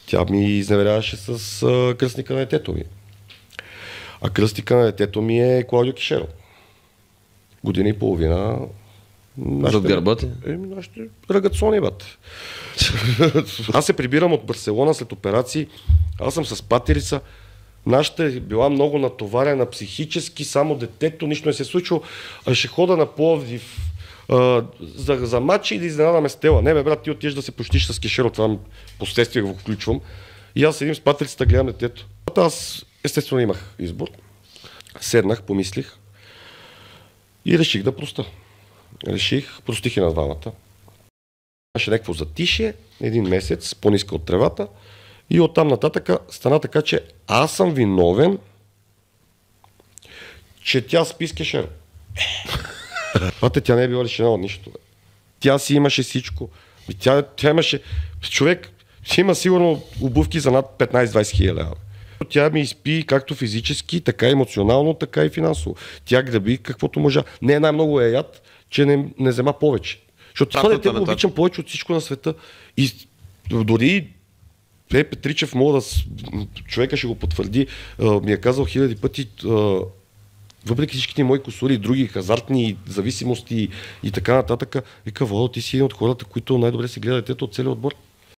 Тя ми изневеряваше с кръстника на детето ми. А кръстника на детето ми е Клаудио Кишеро. Година и половина. Зад гърба ти? Нашите рагацони, бат. Аз се прибирам от Барселона след операции. Аз съм с патерица. Нашата е била много натоварена психически, само детето, нищо не се е случило. Ще хода на Пловдив за матчи и да изненадаме Стела. Не бе, брат, ти отидеш да се почтиш с Кишеро, това последствие го включвам. И аз седим с патерицата, гледам детето. Аз естествено имах избор. Седнах, помислих и реших да проста. Простих и на двамата. Имаше някакво затишие, един месец, по-ниска от тревата и оттам нататък стана така, че аз съм виновен, че тя спи с Кишеро. Тя не е била лишена от нищо. Тя си имаше всичко. Тя имаше... Човек има сигурно обувки за над 15-20 хиляди лева. Тя ми изпи както физически, така емоционално, така и финансово. Тя граби каквото можа. Не най-много е яд, че не взема повече. Защото това дете го обичам повече от всичко на света. И дори Петричев мога да... Човека ще го потвърди. Ми е казал хиляди пъти, въпреки всичките мои кусури и други хазартни зависимости и така нататък, вика, Владо, ти си един от хората, които най-добре си гледа детето от целия отбор.